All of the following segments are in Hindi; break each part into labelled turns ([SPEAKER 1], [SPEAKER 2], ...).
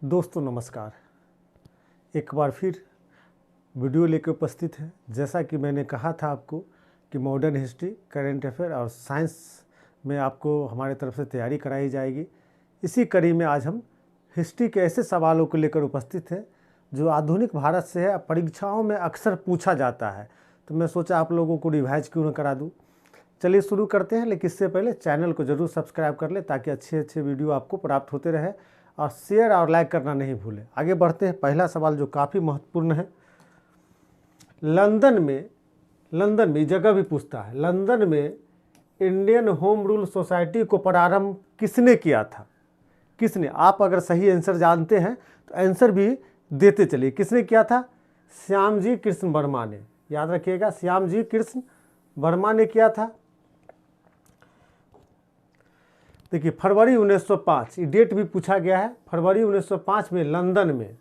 [SPEAKER 1] दोस्तों नमस्कार। एक बार फिर वीडियो लेकर उपस्थित है। जैसा कि मैंने कहा था आपको कि मॉडर्न हिस्ट्री, करंट अफेयर और साइंस में आपको हमारे तरफ से तैयारी कराई जाएगी। इसी कड़ी में आज हम हिस्ट्री के ऐसे सवालों को लेकर उपस्थित हैं जो आधुनिक भारत से है, परीक्षाओं में अक्सर पूछा जाता है। तो मैं सोचा आप लोगों को रिवाइज क्यों न करा दूँ। चलिए शुरू करते हैं, लेकिन इससे पहले चैनल को ज़रूर सब्सक्राइब कर लें ताकि अच्छे वीडियो आपको प्राप्त होते रहे, और शेयर और लाइक करना नहीं भूलें। आगे बढ़ते हैं। पहला सवाल जो काफ़ी महत्वपूर्ण है, लंदन में जगह भी पूछता है, लंदन में इंडियन होम रूल सोसाइटी को प्रारंभ किसने किया था? किसने? आप अगर सही आंसर जानते हैं तो आंसर भी देते चलिए। किसने किया था? श्यामजी कृष्ण वर्मा ने। याद रखिएगा, श्यामजी कृष्ण वर्मा ने किया था। देखिए, फरवरी 1905, ये डेट भी पूछा गया है। फरवरी 1905 में लंदन में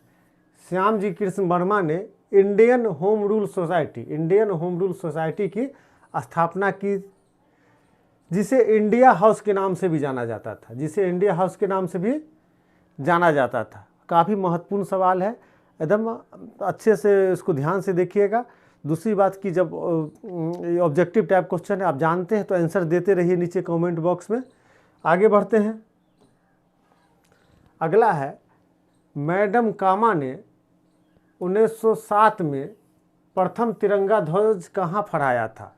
[SPEAKER 1] श्यामजी कृष्ण वर्मा ने इंडियन होम रूल सोसाइटी की स्थापना की, जिसे इंडिया हाउस के नाम से भी जाना जाता था। काफ़ी महत्वपूर्ण सवाल है, एकदम अच्छे से इसको ध्यान से देखिएगा। दूसरी बात कि जब ऑब्जेक्टिव टाइप क्वेश्चन है, आप जानते हैं तो आंसर देते रहिए नीचे कमेंट बॉक्स में। आगे बढ़ते हैं। अगला है, मैडम कामा ने 1907 में प्रथम तिरंगा ध्वज कहाँ फहराया था?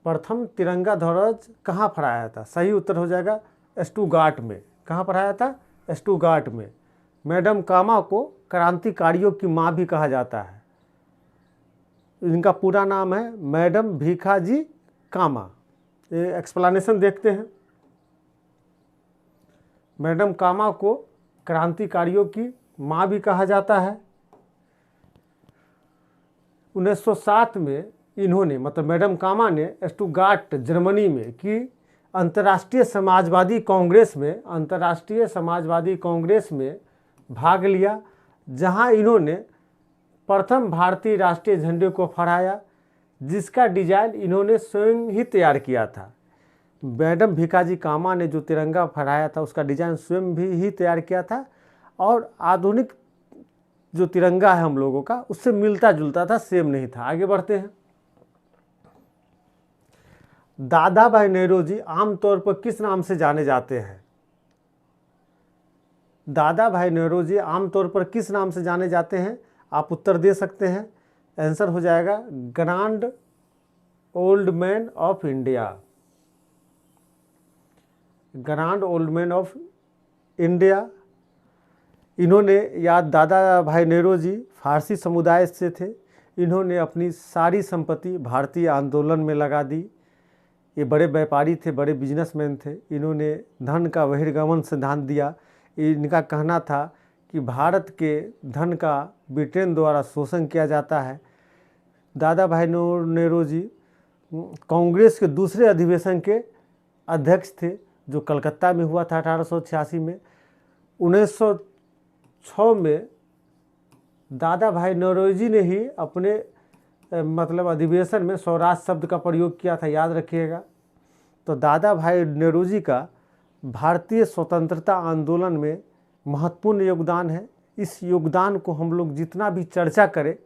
[SPEAKER 1] प्रथम तिरंगा ध्वज कहाँ फहराया था? सही उत्तर हो जाएगा स्टुटगार्ट में। कहाँ फहराया था? स्टुटगार्ट में। मैडम कामा को क्रांतिकारियों की माँ भी कहा जाता है। इनका पूरा नाम है मैडम भीखाजी कामा। ये एक्सप्लेनेशन देखते हैं। मैडम कामा को क्रांतिकारियों की माँ भी कहा जाता है। 1907 में इन्होंने, मतलब मैडम कामा ने स्टुटगार्ट जर्मनी में की अंतर्राष्ट्रीय समाजवादी कांग्रेस में भाग लिया, जहां इन्होंने प्रथम भारतीय राष्ट्रीय झंडे को फहराया, जिसका डिजाइन इन्होंने स्वयं ही तैयार किया था। मैडम भीखाजी कामा ने जो तिरंगा फहराया था उसका डिजाइन स्वयं भी ही तैयार किया था, और आधुनिक जो तिरंगा है हम लोगों का उससे मिलता जुलता था, सेम नहीं था। आगे बढ़ते हैं। दादा भाई नौरोजी आमतौर पर किस नाम से जाने जाते हैं? दादा भाई नौरोजी आमतौर पर किस नाम से जाने जाते हैं? आप उत्तर दे सकते हैं। आंसर हो जाएगा grand old man of India. Grand old man of India. इन्होंने, याद, दादा भाई नौरोजी फारसी समुदाय से थे। इन्होंने अपनी सारी संपत्ति भारतीय आंदोलन में लगा दी। ये बड़े व्यापारी थे, बड़े बिजनेसमैन थे। इन्होंने धन का बहिर्गमन सिद्धांत दिया। इनका कहना था कि भारत के धन का ब्रिटेन द्वारा शोषण किया जाता है। दादा भाई नौरोजी कांग्रेस के दूसरे अधिवेशन के अध्यक्ष थे, जो कलकत्ता में हुआ था 1886 में। 1906 में दादा भाई नौरोजी ने ही अपने अधिवेशन में स्वराज शब्द का प्रयोग किया था। याद रखिएगा। तो दादा भाई नौरोजी का भारतीय स्वतंत्रता आंदोलन में महत्वपूर्ण योगदान है। इस योगदान को हम लोग जितना भी चर्चा करें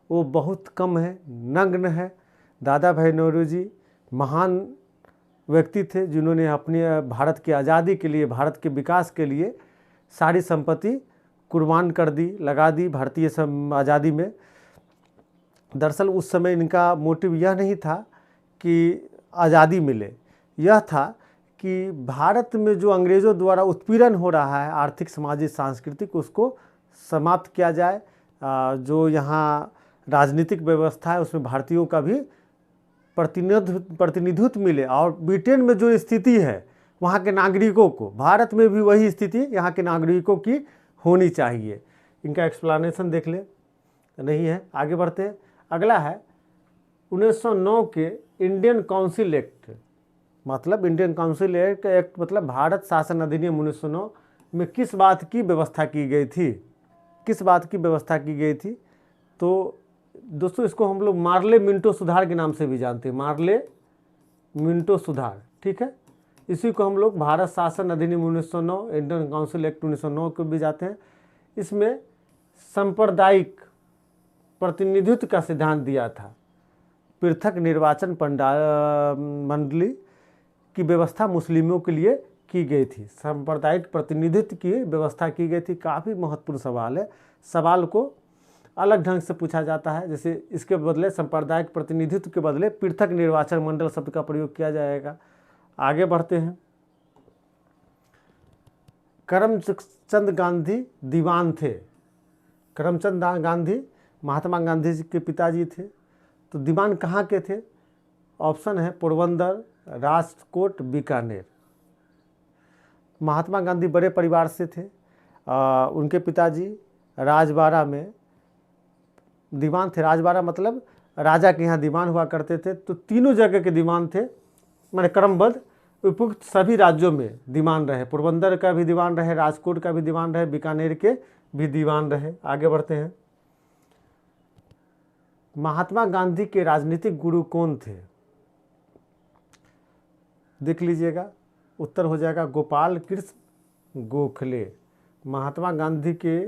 [SPEAKER 1] वो बहुत कम है, नगण्य है। दादा भाई नौरोजी महान व्यक्ति थे, जिन्होंने अपने भारत की आज़ादी के लिए, भारत के विकास के लिए सारी संपत्ति कुर्बान कर दी, लगा दी भारतीय आज़ादी में। दरअसल उस समय इनका मोटिव यह नहीं था कि आज़ादी मिले, यह था कि भारत में जो अंग्रेज़ों द्वारा उत्पीड़न हो रहा है, आर्थिक, सामाजिक, सांस्कृतिक, उसको समाप्त किया जाए। जो यहाँ राजनीतिक व्यवस्था है उसमें भारतीयों का भी प्रतिनिधित्व मिले, और ब्रिटेन में जो स्थिति है वहाँ के नागरिकों को, भारत में भी वही स्थिति यहाँ के नागरिकों की होनी चाहिए। इनका एक्सप्लेनेशन देख ले, नहीं है। आगे बढ़ते हैं। अगला है 1909 के इंडियन काउंसिल एक्ट, मतलब भारत शासन अधिनियम 1909 में किस बात की व्यवस्था की गई थी? किस बात की व्यवस्था की गई थी? तो दोस्तों, इसको हम लोग मार्ले मिंटो सुधार के नाम से भी जानते हैं। मार्ले मिंटो सुधार, ठीक है। इसी को हम लोग भारत शासन अधिनियम 1909, इंडियन काउंसिल एक्ट 1909 को भी जाते हैं। इसमें सांप्रदायिक प्रतिनिधित्व का सिद्धांत दिया था। पृथक निर्वाचन मंडली की व्यवस्था मुस्लिमों के लिए की गई थी। सांप्रदायिक प्रतिनिधित्व की व्यवस्था की गई थी। काफ़ी महत्वपूर्ण सवाल है। सवाल को अलग ढंग से पूछा जाता है, जैसे इसके बदले सांप्रदायिक प्रतिनिधित्व के बदले पृथक निर्वाचन मंडल शब्द का प्रयोग किया जाएगा। आगे बढ़ते हैं। करमचंद गांधी दीवान थे। करमचंद गांधी महात्मा गांधी जी के पिताजी थे। तो दीवान कहाँ के थे? ऑप्शन है पोरबंदर, राजकोट, बीकानेर। महात्मा गांधी बड़े परिवार से थे। उनके पिताजी राजबाड़ा में दीवान थे। राजबाड़ा मतलब राजा के यहाँ दीवान हुआ करते थे। तो तीनों जगह के दीवान थे, मैंने क्रमबद्ध उपयुक्त सभी राज्यों में दीवान रहे। पोरबंदर का भी दीवान रहे, राजकोट का भी दीवान रहे, बीकानेर के भी दीवान रहे। आगे बढ़ते हैं। महात्मा गांधी के राजनीतिक गुरु कौन थे? देख लीजिएगा, उत्तर हो जाएगा गोपाल कृष्ण गोखले। महात्मा गांधी के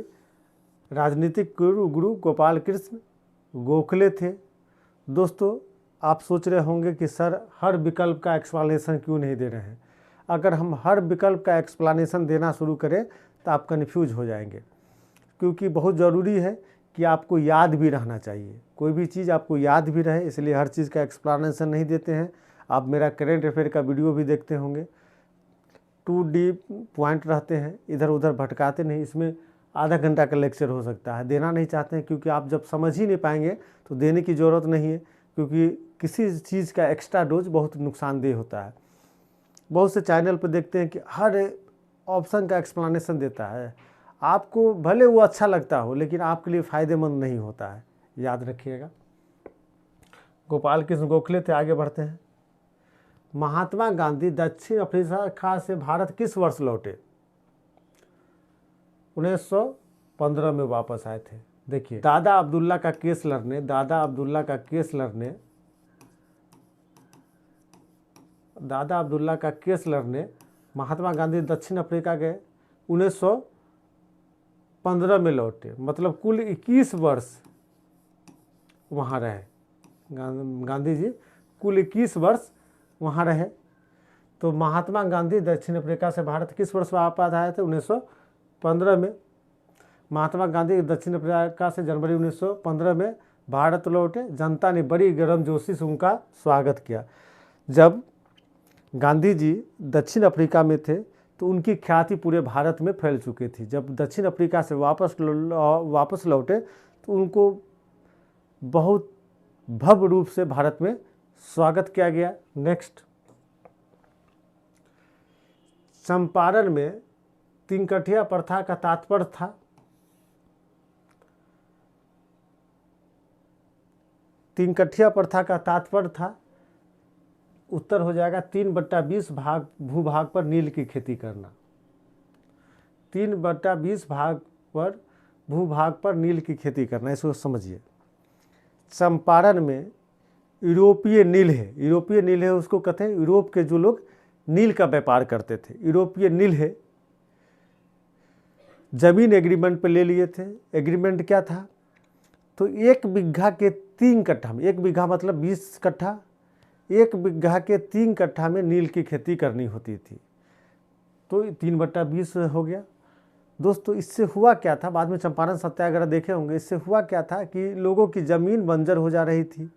[SPEAKER 1] राजनीतिक गुरु गोपाल कृष्ण गोखले थे। दोस्तों, आप सोच रहे होंगे कि सर हर विकल्प का एक्सप्लेनेशन क्यों नहीं दे रहे हैं। अगर हम हर विकल्प का एक्सप्लेनेशन देना शुरू करें तो आप कन्फ्यूज हो जाएंगे, क्योंकि बहुत ज़रूरी है कि आपको याद भी रहना चाहिए। कोई भी चीज़ आपको याद भी रहे, इसलिए हर चीज़ का एक्सप्लेनेशन नहीं देते हैं। आप मेरा करेंट अफेयर का वीडियो भी देखते होंगे, 2D पॉइंट रहते हैं, इधर उधर भटकाते नहीं। इसमें आधा घंटा का लेक्चर हो सकता है, देना नहीं चाहते हैं, क्योंकि आप जब समझ ही नहीं पाएंगे तो देने की ज़रूरत नहीं है, क्योंकि किसी चीज़ का एक्स्ट्रा डोज बहुत नुकसानदेह होता है। बहुत से चैनल पर देखते हैं कि हर ऑप्शन का एक्सप्लेनेशन देता है। आपको भले वो अच्छा लगता हो, लेकिन आपके लिए फ़ायदेमंद नहीं होता है, याद रखिएगा। गोपाल कृष्ण गोखले थे। आगे बढ़ते हैं। महात्मा गांधी दक्षिण अफ्रीका से भारत किस वर्ष लौटे? 1915 में वापस आए थे। देखिए, दादा अब्दुल्ला का केस लड़ने महात्मा गांधी दक्षिण अफ्रीका गए। 1915 में लौटे, मतलब कुल 21 वर्ष वहाँ रहे। गांधी जी कुल 21 वर्ष वहाँ रहे। तो महात्मा गांधी दक्षिण अफ्रीका से भारत किस वर्ष वापस आए थे? 1915 में। महात्मा गांधी दक्षिण अफ्रीका से जनवरी 1915 में भारत लौटे। जनता ने बड़ी गर्मजोशी से उनका स्वागत किया। जब गांधी जी दक्षिण अफ्रीका में थे तो उनकी ख्याति पूरे भारत में फैल चुकी थी। जब दक्षिण अफ्रीका से वापस लौटे तो उनको बहुत भव्य रूप से भारत में स्वागत किया गया। नेक्स्ट, चंपारण में तीनकठिया प्रथा का तात्पर्य था। तीनकठिया प्रथा का तात्पर्य था, उत्तर हो जाएगा 3/20 भाग भूभाग पर नील की खेती करना। 3/20 भाग पर भूभाग पर नील की खेती करना, इसको समझिए। चंपारण में यूरोपीय नील है, उसको कहते हैं। यूरोप के जो लोग नील का व्यापार करते थे, यूरोपीय नील है। जमीन एग्रीमेंट पे ले लिए थे। एग्रीमेंट क्या था? तो 1 बीघा के 3 कट्ठा में, 1 बीघा मतलब 20 कट्ठा, 1 बीघा के 3 कट्ठा में नील की खेती करनी होती थी। तो 3/20 हो गया। दोस्तों, इससे हुआ क्या था? बाद में चंपारण सत्याग्रह देखे होंगे। इससे हुआ क्या था कि लोगों की ज़मीन बंजर हो जा रही थी,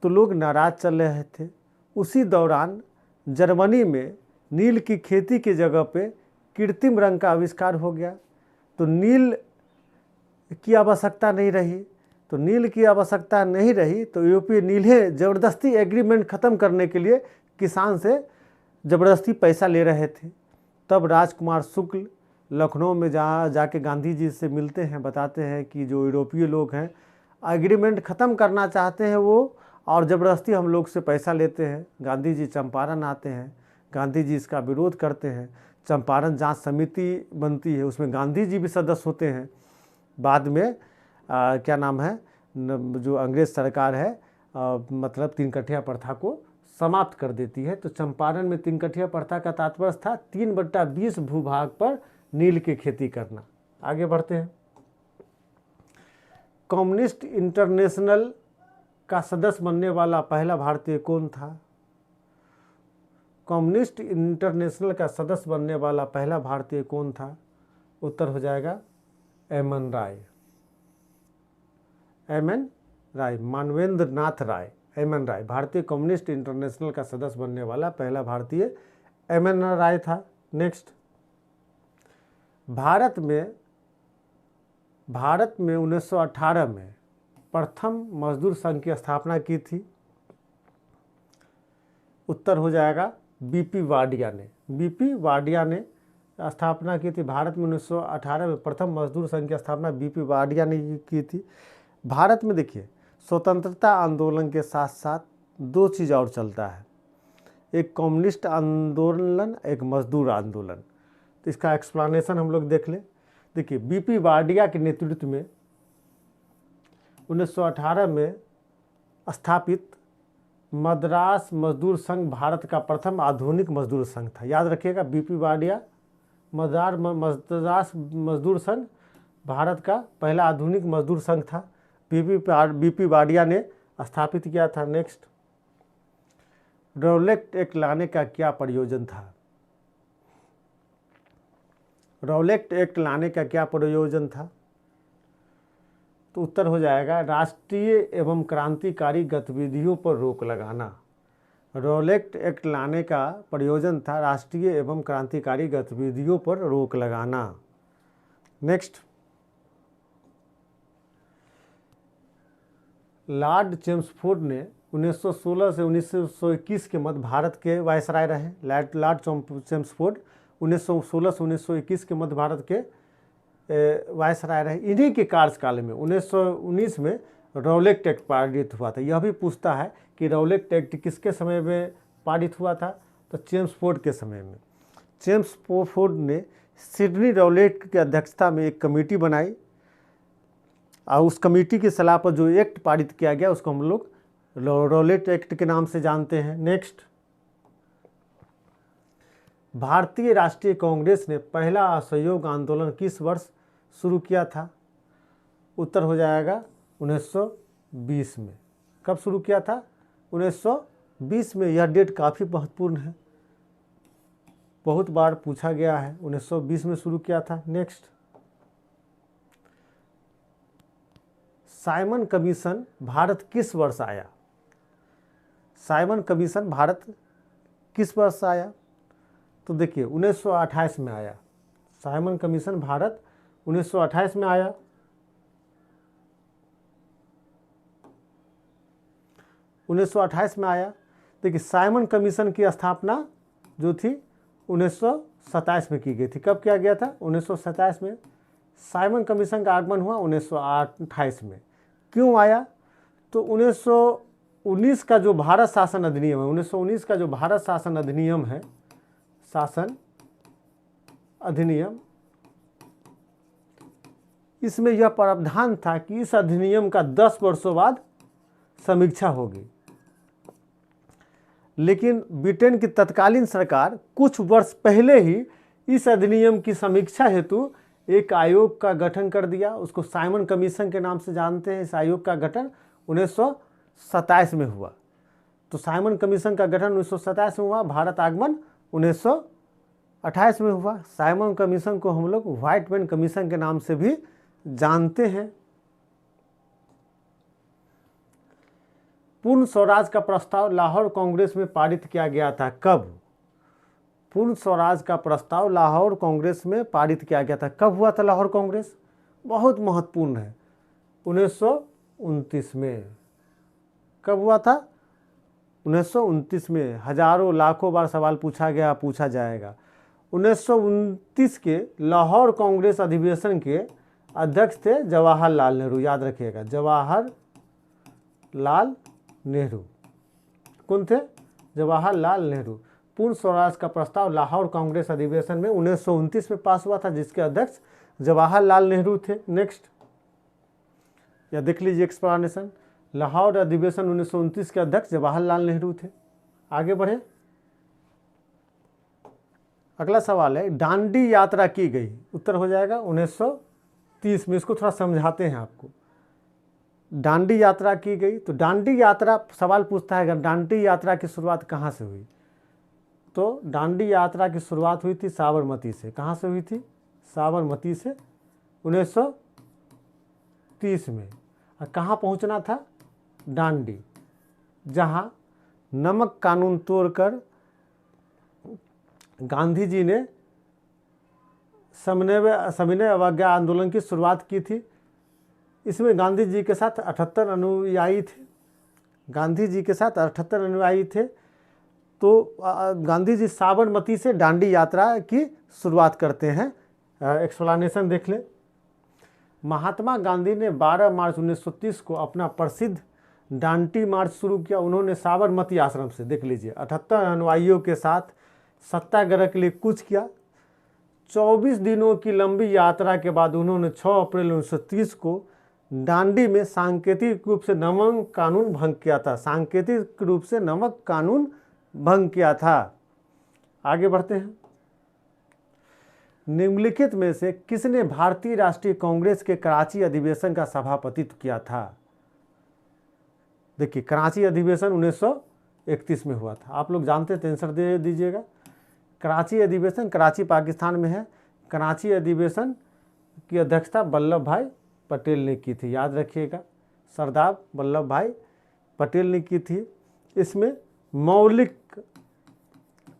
[SPEAKER 1] तो लोग नाराज चल रहे थे। उसी दौरान जर्मनी में नील की खेती की जगह पे कृत्रिम रंग का आविष्कार हो गया। तो नील की आवश्यकता नहीं रही। तो यूरोपीय नीले ज़बरदस्ती एग्रीमेंट ख़त्म करने के लिए किसान से ज़बरदस्ती पैसा ले रहे थे। तब राजकुमार शुक्ल लखनऊ में जाके गांधी जी से मिलते हैं, बताते हैं कि जो यूरोपीय लोग हैं एग्रीमेंट ख़त्म करना चाहते हैं वो, और ज़बरदस्ती हम लोग से पैसा लेते हैं। गांधी जी चंपारण आते हैं, गांधी जी इसका विरोध करते हैं। चंपारण जांच समिति बनती है, उसमें गांधी जी भी सदस्य होते हैं। बाद में क्या नाम है, जो अंग्रेज़ सरकार है मतलब तीनकठिया प्रथा को समाप्त कर देती है। तो चंपारण में 3 कठिया प्रथा का तात्पर्य था 3/20 भूभाग पर नील की खेती करना। आगे बढ़ते हैं। कम्युनिस्ट इंटरनेशनल का सदस्य बनने वाला पहला भारतीय कौन था? कम्युनिस्ट इंटरनेशनल का सदस्य बनने वाला पहला भारतीय कौन था? उत्तर हो जाएगा एमएन राय। एमएन राय, मानवेंद्र नाथ राय, एमएन राय। भारतीय कम्युनिस्ट इंटरनेशनल का सदस्य बनने वाला पहला भारतीय एमएन राय था। नेक्स्ट, भारत में 1918 में प्रथम मजदूर संघ की स्थापना की थी। उत्तर हो जाएगा बीपी वाडिया ने। बीपी वाडिया ने स्थापना की थी। भारत में 1918 में प्रथम मजदूर संघ की स्थापना बीपी वाडिया ने की थी। भारत में देखिए स्वतंत्रता आंदोलन के साथ साथ 2 चीज़ और चलता है, एक कम्युनिस्ट आंदोलन, एक मजदूर आंदोलन। तो इसका एक्सप्लेनेशन हम लोग देख लें। देखिए बीपी वाडिया के नेतृत्व में 1918 में स्थापित मद्रास मजदूर संघ भारत का प्रथम आधुनिक मजदूर संघ था। याद रखिएगा, बीपी वाडिया मद्रास मजदूर संघ भारत का पहला आधुनिक मजदूर संघ था। बीपी वाडिया ने स्थापित किया था। नेक्स्ट, रौलेट एक्ट लाने का क्या प्रयोजन था? रौलेट एक्ट लाने का क्या प्रयोजन था? तो उत्तर हो जाएगा राष्ट्रीय एवं क्रांतिकारी गतिविधियों पर रोक लगाना। रौलेट एक्ट लाने का प्रयोजन था राष्ट्रीय एवं क्रांतिकारी गतिविधियों पर रोक लगाना। नेक्स्ट, लॉर्ड चेम्सफोर्ड ने 1916 से 1921 के मध्य भारत के वायसराय रहे। लॉर्ड चेम्सफोर्ड 1916 से 1921 के मध्य भारत के वायसराय रहे। इन्हीं के कार्यकाल में 1919 में रौलेट एक्ट पारित हुआ था। यह भी पूछता है कि रौलेट एक्ट किसके समय में पारित हुआ था? तो चेम्सफोर्ड के समय में। चेम्सफोर्ड ने सिडनी रौलेट की अध्यक्षता में एक कमेटी बनाई और उस कमेटी की सलाह पर जो एक्ट पारित किया गया उसको हम लोग रौलेट एक्ट के नाम से जानते हैं। नेक्स्ट, भारतीय राष्ट्रीय कांग्रेस ने पहला असहयोग आंदोलन किस वर्ष शुरू किया था? उत्तर हो जाएगा 1920 में। कब शुरू किया था? 1920 में। यह डेट काफ़ी महत्वपूर्ण है, बहुत बार पूछा गया है। 1920 में शुरू किया था। नेक्स्ट, साइमन कमीशन भारत किस वर्ष आया? साइमन कमीशन भारत किस वर्ष आया? तो देखिए 1928 में आया। साइमन कमीशन भारत 1928 में आया। देखिए साइमन कमीशन की स्थापना जो थी 1927 में की गई थी। कब किया गया था? 1927 में। साइमन कमीशन का आगमन हुआ 1928 में। क्यों आया? तो 1919 का जो भारत शासन अधिनियम है, 1919 का जो भारत शासन अधिनियम है, शासन अधिनियम, इसमें यह प्रावधान था कि इस अधिनियम का 10 वर्षों बाद समीक्षा होगी। लेकिन ब्रिटेन की तत्कालीन सरकार कुछ वर्ष पहले ही इस अधिनियम की समीक्षा हेतु एक आयोग का गठन कर दिया। उसको साइमन कमीशन के नाम से जानते हैं। इस आयोग का गठन 1927 में हुआ। तो साइमन कमीशन का गठन 1927 में हुआ, भारत आगमन 1928 में हुआ। साइमन कमीशन को हम लोग व्हाइट मैन कमीशन के नाम से भी जानते हैं। पूर्ण स्वराज का प्रस्ताव लाहौर कांग्रेस में पारित किया गया था। कब? पूर्ण स्वराज का प्रस्ताव लाहौर कांग्रेस में पारित किया गया था। कब हुआ था लाहौर कांग्रेस? बहुत महत्वपूर्ण है, 1929 में। कब हुआ था? 1929 में। हजारों लाखों बार सवाल पूछा जाएगा। 1929 के लाहौर कांग्रेस अधिवेशन के अध्यक्ष थे जवाहरलाल नेहरू। याद रखिएगा, जवाहरलाल नेहरू। कौन थे? जवाहरलाल नेहरू। पूर्ण स्वराज का प्रस्ताव लाहौर कांग्रेस अधिवेशन में 1929 में पास हुआ था, जिसके अध्यक्ष जवाहरलाल नेहरू थे। नेक्स्ट, या देख लीजिए एक्सप्लेनेशन। लाहौर अधिवेशन 1929 के अध्यक्ष जवाहरलाल नेहरू थे। आगे बढ़े। अगला सवाल है, दांडी यात्रा की गई, उत्तर हो जाएगा 1930 में। इसको थोड़ा समझाते हैं आपको। दांडी यात्रा की गई, तो दांडी यात्रा, सवाल पूछता है दांडी यात्रा की शुरुआत कहाँ से हुई, तो दांडी यात्रा की शुरुआत हुई थी साबरमती से। कहाँ से हुई थी? साबरमती से 1930 में। और कहाँ पहुँचना था? दांडी, जहाँ नमक कानून तोड़कर गांधी जी ने सविनय अवज्ञा आंदोलन की शुरुआत की थी। इसमें गांधी जी के साथ 78 अनुयायी थे। गांधी जी के साथ 78 अनुयायी थे। तो गांधी जी साबरमती से दांडी यात्रा की शुरुआत करते हैं। एक्सप्लेनेशन देख लें। महात्मा गांधी ने 12 मार्च 1930 को अपना प्रसिद्ध दांडी मार्च शुरू किया। उन्होंने साबरमती आश्रम से, देख लीजिए, 78 अनुयायियों के साथ सत्याग्रह के लिए कूच किया। 24 दिनों की लंबी यात्रा के बाद उन्होंने 6 अप्रैल 1930 को दांडी में सांकेतिक रूप से नमक कानून भंग किया था। सांकेतिक रूप से नमक कानून भंग किया था। आगे बढ़ते हैं। निम्नलिखित में से किसने भारतीय राष्ट्रीय कांग्रेस के कराची अधिवेशन का सभापतित्व किया था? देखिए, कराची अधिवेशन 1931 में हुआ था। आप लोग जानते थे, आंसर दे दीजिएगा। कराची अधिवेशन, कराची पाकिस्तान में है। कराची अधिवेशन की अध्यक्षता वल्लभ भाई पटेल ने की थी, याद रखिएगा। सरदार वल्लभ भाई पटेल ने की थी। इसमें मौलिक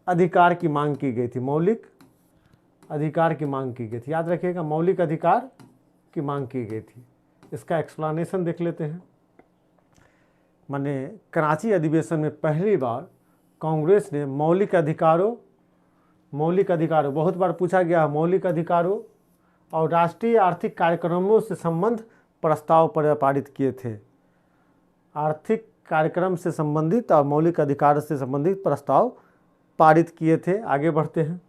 [SPEAKER 1] अधिकार की मांग की गई थी। मौलिक अधिकार की मांग की गई थी, याद रखिएगा। मौलिक अधिकार की मांग की गई थी। इसका एक्सप्लेनेशन देख लेते हैं। माने कराची अधिवेशन में पहली बार कांग्रेस ने मौलिक अधिकारों, बहुत बार पूछा गया, मौलिक अधिकारों और राष्ट्रीय आर्थिक कार्यक्रमों से संबंध प्रस्ताव पारित किए थे। आर्थिक कार्यक्रम से संबंधित और मौलिक अधिकार से संबंधित प्रस्ताव पारित किए थे। आगे बढ़ते हैं।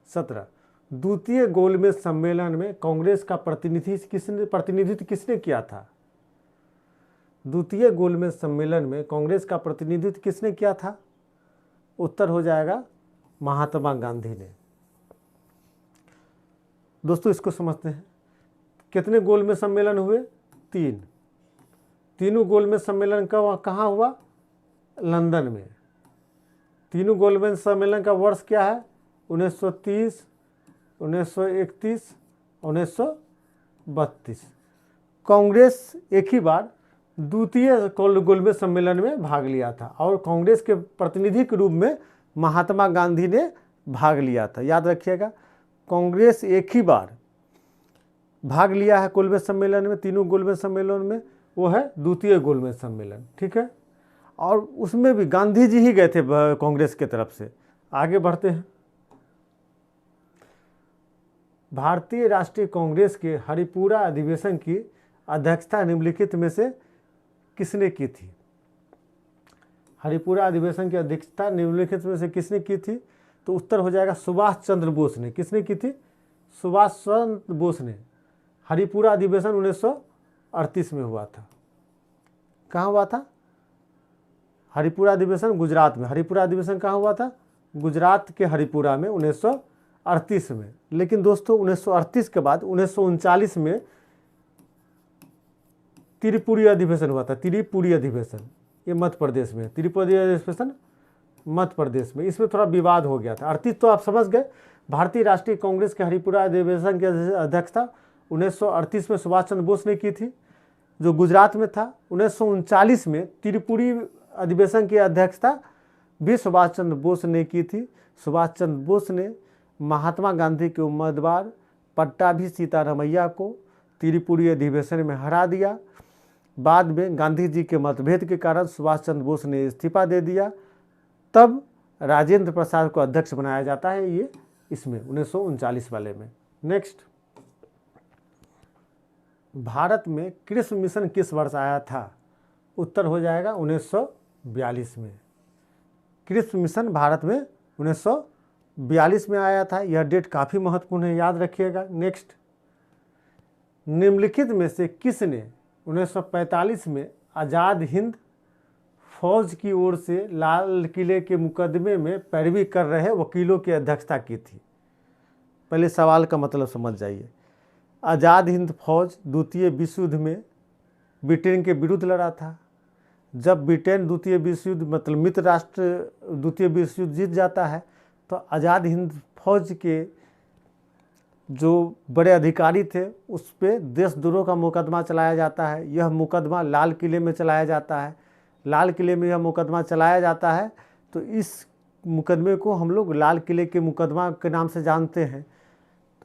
[SPEAKER 1] 17, द्वितीय गोलमेज सम्मेलन में कांग्रेस का प्रतिनिधित्व किसने किया था? द्वितीय गोलमेज सम्मेलन में कांग्रेस का प्रतिनिधित्व किसने किया था? उत्तर हो जाएगा महात्मा गांधी ने। दोस्तों, इसको समझते हैं। कितने गोलमेज सम्मेलन हुए? 3। तीनों गोलमेज सम्मेलन कहाँ हुआ? लंदन में। तीनों गोलमेज सम्मेलन का वर्ष क्या है? 1930, 1931, 1932। कांग्रेस एक ही बार द्वितीय गोलमेज सम्मेलन में भाग लिया था और कांग्रेस के प्रतिनिधि के रूप में महात्मा गांधी ने भाग लिया था, याद रखिएगा। कांग्रेस एक ही बार भाग लिया है गोलमेज सम्मेलन में, तीनों गोलमेज सम्मेलन में, वो है द्वितीय गोलमेज सम्मेलन, ठीक है। और उसमें भी गांधी जी ही गए थे कांग्रेस के तरफ से। आगे बढ़ते हैं। भारतीय राष्ट्रीय कांग्रेस के हरिपुरा अधिवेशन की अध्यक्षता निम्नलिखित में से किसने की थी? हरिपुरा अधिवेशन की अध्यक्षता निम्नलिखित में से किसने की थी? तो उत्तर हो जाएगा सुभाष चंद्र बोस ने। किसने की थी? सुभाष चंद्र बोस ने। हरिपुरा अधिवेशन 1938 में हुआ था। कहाँ हुआ था? हरिपुरा अधिवेशन गुजरात में। हरिपुरा अधिवेशन कहाँ हुआ था? गुजरात के हरिपुरा में 1938 में। लेकिन दोस्तों 1938 के बाद 1939 में त्रिपुरी अधिवेशन हुआ था। त्रिपुरी अधिवेशन, ये मध्य प्रदेश में। त्रिपुरी अधिवेशन मध्य प्रदेश में। इसमें थोड़ा विवाद हो गया था। 38 तो आप समझ गए। भारतीय राष्ट्रीय कांग्रेस के हरिपुरा अधिवेशन की अध्यक्षता 1938 में सुभाष चंद्र बोस ने की थी, जो गुजरात में था। 1939 में त्रिपुरी अधिवेशन की अध्यक्षता भी सुभाष चंद्र बोस ने की थी। सुभाष चंद्र बोस ने महात्मा गांधी के उम्मीदवार पट्टाभी सीतारमैया को त्रिपुरी अधिवेशन में हरा दिया। बाद में गांधी जी के मतभेद के कारण सुभाष चंद्र बोस ने इस्तीफा दे दिया। तब राजेंद्र प्रसाद को अध्यक्ष बनाया जाता है, ये इसमें 1939 वाले में। नेक्स्ट, भारत में कृषि मिशन किस वर्ष आया था? उत्तर हो जाएगा 1942 में। कृषि मिशन भारत में 1942 में आया था। यह डेट काफ़ी महत्वपूर्ण है, याद रखिएगा। नेक्स्ट, निम्नलिखित में से किसने 1945 में आज़ाद हिंद फौज की ओर से लाल किले के मुकदमे में पैरवी कर रहे वकीलों की अध्यक्षता की थी। पहले सवाल का मतलब समझ जाइए। आज़ाद हिंद फौज द्वितीय विश्व युद्ध में ब्रिटेन के विरुद्ध लड़ा था। जब ब्रिटेन द्वितीय विश्व युद्ध मतलब मित्र राष्ट्र द्वितीय विश्व युद्ध जीत जाता है तो आज़ाद हिंद फौज के जो बड़े अधिकारी थे उस पर देशद्रोह का मुकदमा चलाया जाता है। यह मुकदमा लाल किले में चलाया जाता है। लाल किले में यह मुकदमा चलाया जाता है तो इस मुकदमे को हम लोग लाल किले के मुकदमा के नाम से जानते हैं।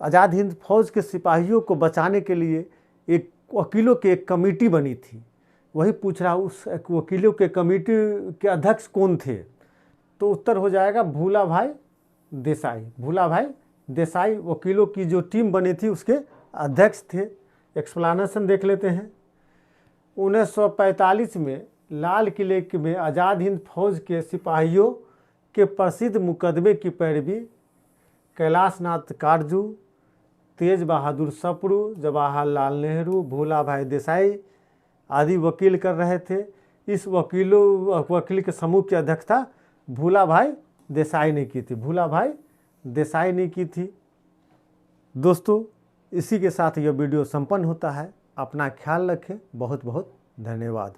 [SPEAKER 1] आज़ाद हिंद फौज के सिपाहियों को बचाने के लिए एक वकीलों की एक कमेटी बनी थी। वही पूछ रहा, उस वकीलों के कमेटी के अध्यक्ष कौन थे? तो उत्तर हो जाएगा भूला भाई देसाई। भूला भाई देसाई वकीलों की जो टीम बनी थी उसके अध्यक्ष थे। एक्सप्लेनेशन देख लेते हैं। 1945 में लाल किले में आज़ाद हिंद फौज के सिपाहियों के प्रसिद्ध मुकदमे की पैरवी कैलाश नाथ काटजू, तेज बहादुर सप्रू, जवाहरलाल नेहरू, भूला भाई देसाई आदि वकील कर रहे थे। इस वकील के समूह की अध्यक्षता भूला भाई देसाई ने की थी। भूला भाई देसाई ने की थी। दोस्तों, इसी के साथ यह वीडियो संपन्न होता है। अपना ख्याल रखें। बहुत बहुत धन्यवाद।